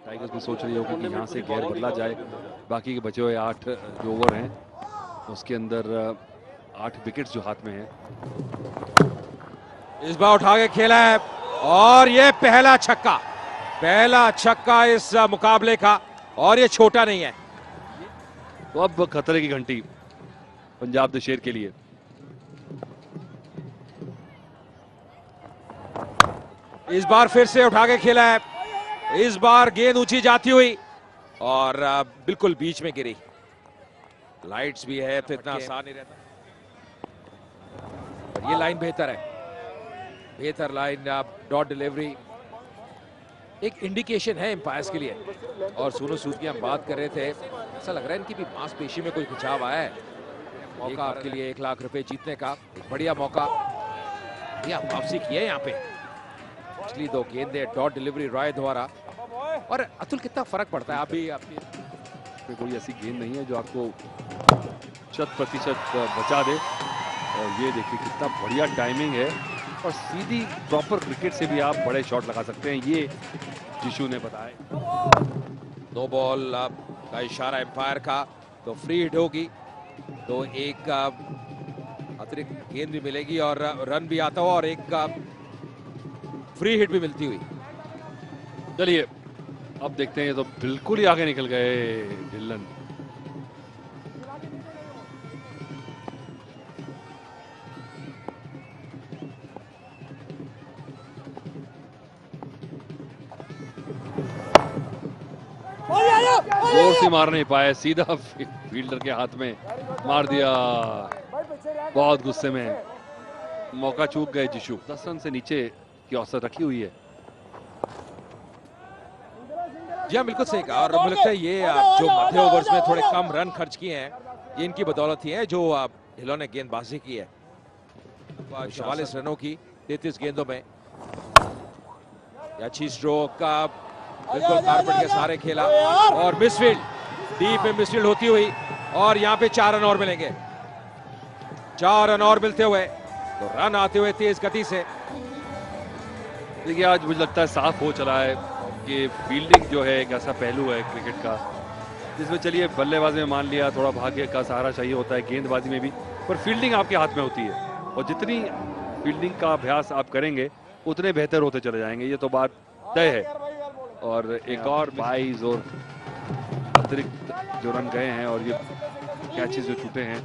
Tigers भी सोच रही होगी कि यहाँ से गेयर बदला जाए। बाकी के बचे हुए 8 जो ओवर हैं उसके अंदर 8 विकेट्स जो हाथ में हैं। इस बार उठा के खेला है और ये पहला छक्का इस मुकाबले का, और ये छोटा नहीं है। तो अब खतरे की घंटी पंजाब द शेर के लिए। इस बार फिर से उठा के खेला है, इस बार गेंद ऊंची जाती हुई और बिल्कुल बीच में गिरी। लाइट्स भी है तो इतना आसान नहीं रहता, पर ये लाइन बेहतर है, बेहतर लाइन। डॉट डिलीवरी एक इंडिकेशन है एम्पायर्स के लिए। और सोनू सूद की हम बात कर रहे थे, ऐसा लग रहा है इनकी भी मांसपेशी में कोई खिंचाव आया है। मौका आपके लिए 1 लाख रुपए जीतने का, एक बढ़िया मौका। बढ़िया वापसी की है यहाँ पे, पिछली 2 गेंदें डॉट डिलीवरी रॉय द्वारा। और अतुल कितना फर्क पड़ता है, आप भी आपकी कोई ऐसी गेंद नहीं है जो आपको 100% बचा दे। और ये देखिए कितना बढ़िया टाइमिंग है, और सीधी प्रॉपर क्रिकेट से भी आप बड़े शॉट लगा सकते हैं, ये जिशु ने बताया। नो बॉल का इशारा एम्पायर का, तो फ्री हिट होगी, तो एक अतिरिक्त गेंद भी मिलेगी और रन भी आता हुआ और एक फ्री हिट भी मिलती हुई। चलिए अब देखते हैं, तो बिल्कुल ही आगे निकल गए ढिल्लन। जोर से मार नहीं पाए, सीधा फील्डर के हाथ में मार दिया। बहुत गुस्से में, मौका चूक गए जिशु। 10 रन से नीचे की औसत रखी हुई है। जी हाँ, बिल्कुल सही कहा। और मुझे लगता है ये जो मध्य ओवर्स में थोड़े कम रन खर्च किए हैं, ये इनकी बदौलत ही है जो ढिल्लों ने गेंदबाजी की है। 44 रनों की 33 गेंदों में, अच्छी स्ट्रोक का, बिल्कुल कारपेट के सहारे खेला और मिसफील्ड, डीप में मिसफील्ड होती हुई, और यहाँ पे 4 रन और मिलेंगे। 4 रन और मिलते हुए, तो रन आते हुए तेज गति से। देखिए आज मुझे लगता है साफ हो चला है कि फील्डिंग जो है एक ऐसा पहलू है क्रिकेट का जिसमें, चलिए बल्लेबाजी में मान लिया थोड़ा भाग्य का सहारा चाहिए होता है, गेंदबाजी में भी, पर फील्डिंग आपके हाथ में होती है। और जितनी फील्डिंग का अभ्यास आप करेंगे उतने बेहतर होते चले जाएंगे, ये तो बात तय है। और एक और 22 और अतिरिक्त जो रन गए हैं, और ये कैचेस जो छूटे हैं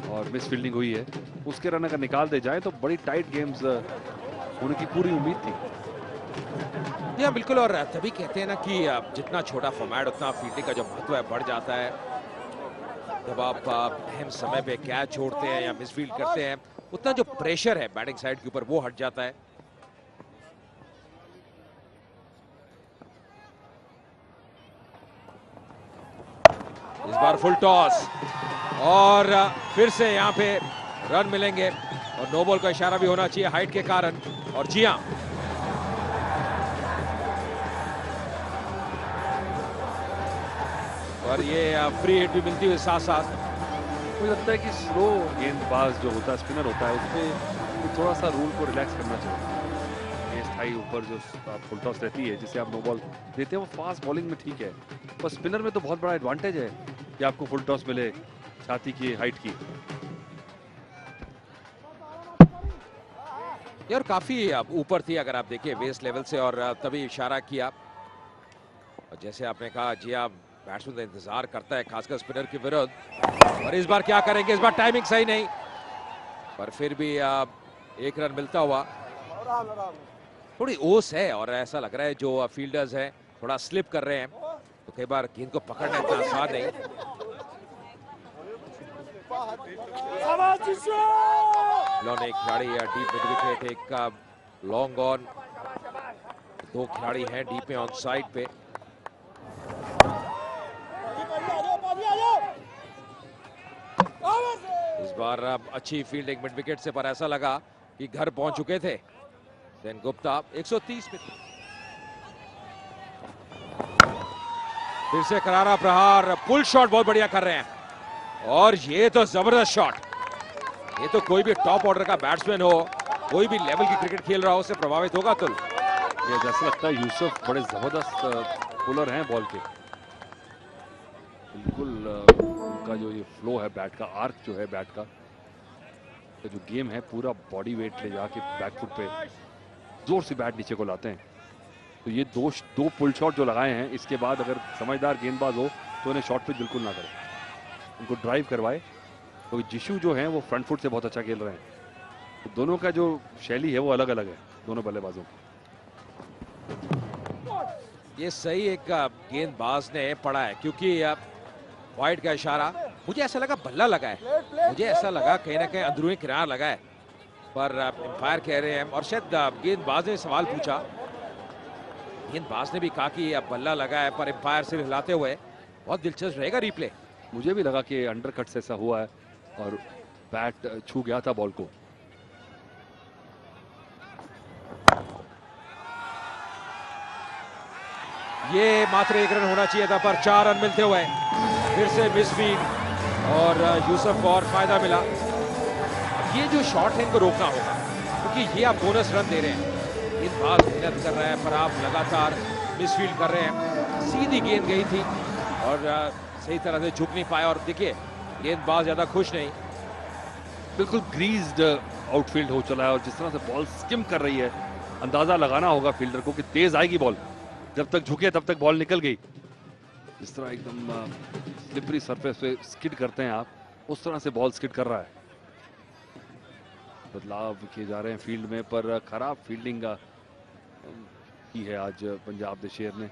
और मिस फील्डिंग हुई है, उसके रन अगर निकाल दे जाए तो बड़ी टाइट गेम्स होने की पूरी उम्मीद थी। जी हाँ, बिल्कुल। और तभी कहते हैं ना कि जितना छोटा फॉर्मेट उतना फील्डिंग का जो महत्व है बढ़ जाता है। जब आप अहम समय पे कैच छोड़ते हैं या मिसफील्ड करते हैं, उतना जो प्रेशर है बैटिंग साइड के ऊपर वो हट जाता है। इस बार फुल टॉस, और फिर से यहाँ पे रन मिलेंगे, और नो बॉल का इशारा भी होना चाहिए हाइट के कारण। और जी हाँ, और ये फ्री हिट भी मिलती हुई साथ साथ। मुझे लगता है कि स्लो गेंदबाज जो होता है, स्पिनर होता है, उसमें थोड़ा सा रूल को रिलैक्स करना चाहिए। स्थाई ऊपर जो फुल टॉस रहती है जिसे आप नो बॉल देते हैं, वो फास्ट बॉलिंग में ठीक है, पर स्पिनर में तो बहुत बड़ा एडवांटेज है कि आपको फुल टॉस मिले छाती की हाइट की। ये और काफी ऊपर थी अगर आप देखिए वेस्ट लेवल से, और तभी इशारा किया। और जैसे आपने कहा, जी आप बैट्समैन इंतजार करता है खासकर स्पिनर के विरुद्ध। और इस बार क्या करेंगे, इस बार टाइमिंग सही नहीं, पर फिर भी 1 रन मिलता हुआ। थोड़ी ओस है, और ऐसा लग रहा है जो फील्डर्स हैं थोड़ा स्लिप कर रहे हैं, तो कई बार गेंद को पकड़ना इतना आसान नहीं। एक खिलाड़ी डीप मिड विकेट, एक लॉन्ग ऑन, 2 खिलाड़ी हैं डीप में ऑन साइड पे। इस बार अच्छी फील्डिंग मिड विकेट से, पर ऐसा लगा कि घर पहुंच चुके थे। सेन गुप्ता 130 पे, फिर से करारा प्रहार, पुल शॉट बहुत बढ़िया कर रहे हैं। और ये तो जबरदस्त शॉट, ये तो कोई भी टॉप ऑर्डर का बैट्समैन हो, कोई भी लेवल की क्रिकेट खेल रहा हो, उससे प्रभावित होगा। तो ये जैसा लगता है यूसुफ बड़े जबरदस्त पुलर हैं बॉल के, बिल्कुल उनका जो ये फ्लो है बैट का, आर्क जो है बैट का जो गेम है, पूरा बॉडी वेट ले जाके बैकफुट पे जोर से बैट नीचे को लाते हैं। तो ये दो पुल शॉट जो लगाए हैं, इसके बाद अगर समझदार गेंदबाज हो तो उन्हें शॉट पिच बिल्कुल ना करे, उनको ड्राइव करवाए। तो जिशु जो है वो फ्रंट फुट से बहुत अच्छा खेल रहे हैं। तो दोनों का जो शैली है वो अलग अलग है दोनों बल्लेबाजों की। ये सही एक गेंदबाज ने पढ़ा है, क्योंकि वाइड का इशारा, मुझे ऐसा लगा बल्ला लगा है, मुझे ऐसा लगा कहीं ना कहीं अंदरूनी किनारा लगा है, पर एम्पायर कह रहे हैं, और शायद गेंदबाज ने सवाल पूछा, गेंदबाज ने भी कहा कि बल्ला लगा है, पर एम्पायर सिर हिलाते हुए। बहुत दिलचस्प रहेगा रिप्ले। मुझे भी लगा कि अंडरकट से ऐसा हुआ है और बैट छू गया था बॉल को। ये मात्र 1 रन होना चाहिए था, पर 4 रन मिलते हुए फिर से मिसफील्ड और यूसुफ को और फायदा मिला। अब ये जो शॉट है इनको रोकना होगा, क्योंकि ये आप बोनस रन दे रहे हैं। गेंदबाज मेहनत कर रहा है, पर आप लगातार मिसफील्ड कर रहे हैं। सीधी गेंद गई थी और सही तरह से झुक नहीं पाया, और देखिए गेंदबाज ज्यादा खुश नहीं। बिल्कुल ग्रीज्ड आउटफील्ड हो चला है, और जिस तरह से बॉल स्किम कर रही है, अंदाजा लगाना होगा फील्डर को कि तेज आएगी बॉल। जब तक झुके तब तक बॉल निकल गई। जिस तरह एकदम स्लिपरी सरफेस पे स्किड करते हैं आप, उस तरह से बॉल स्किड कर रहा है। बदलाव किए जा रहे हैं फील्ड में, पर खराब फील्डिंग की है आज पंजाब दे शेर ने।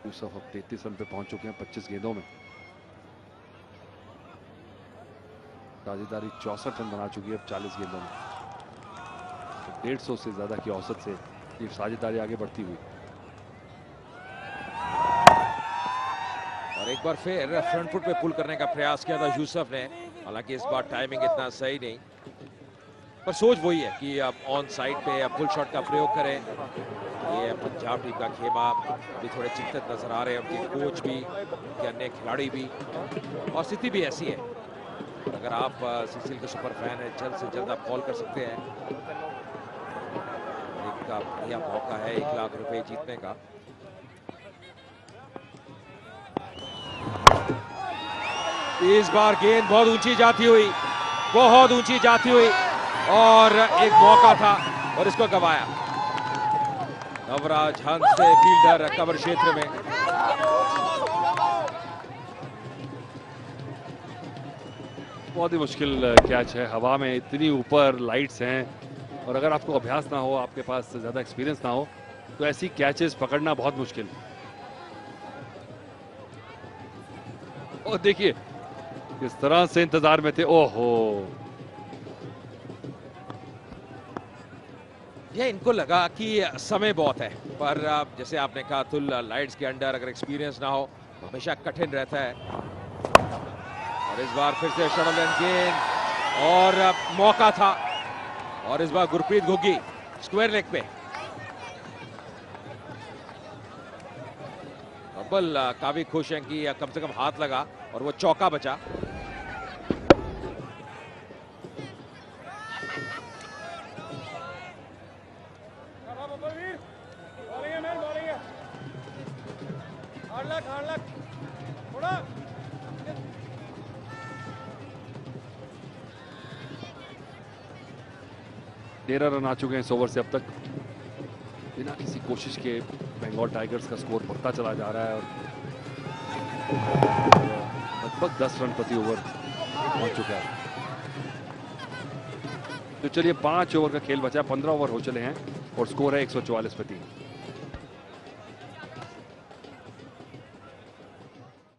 यूसुफ अब 33 रन पे पहुंच चुके हैं 25 गेंदों में। साझेदारी 64 रन बना चुकी है अब 40 गेंदों में। 150 से ज्यादा की औसत से ये साझेदारी आगे बढ़ती हुई। और एक बार फिर फ्रंट फुट पे पुल करने का प्रयास किया था यूसुफ ने, हालांकि इस बार टाइमिंग इतना सही नहीं, पर सोच वही है कि आप ऑन साइड पे पुल शॉट का प्रयोग करें। ये पंजाब टीम का खेमा अभी थोड़े चिंतित नजर आ रहे हैं, उनके कोच भी, उनके अन्य खिलाड़ी भी, और स्थिति भी ऐसी है। अगर आप सीसीएल के सुपर फैन हैं, जल्द से जल्द आप कॉल कर सकते हैं। एक बढ़िया मौका है 1 लाख रुपए जीतने का। इस बार गेंद बहुत ऊंची जाती हुई, बहुत ऊंची जाती हुई, और एक मौका था और इसको गवाया। नवराज हंस से फील्डर कवर क्षेत्र में। बहुत ही मुश्किल कैच है, हवा में इतनी ऊपर लाइट्स हैं, और अगर आपको अभ्यास ना हो, आपके पास ज्यादा एक्सपीरियंस ना हो, तो ऐसी कैचेस पकड़ना बहुत मुश्किल। और देखिए किस तरह से इंतजार में थे। ओहो, ये इनको लगा कि समय बहुत है, पर जैसे आपने कहा तुल, लाइट्स के अंडर अगर एक्सपीरियंस ना हो तो हमेशा कठिन रहता है। और इस बार फिर से शटल गेंद, और मौका था, और इस बार गुरप्रीत घुग्गी स्क्वायर लेग पे। अब्बल काफी खुश हैं कि कम से कम हाथ लगा और वो चौका बचा। तेरह रन आ चुके हैं इस ओवर से अब तक। बिना किसी कोशिश के बंगाल टाइगर्स का स्कोर बढ़ता चला जा रहा है, और लगभग 10 रन प्रति ओवर पहुंच चुका है। तो चलिए 5 ओवर का खेल बचा, 15 ओवर हो चले हैं और स्कोर है 144 पे 3।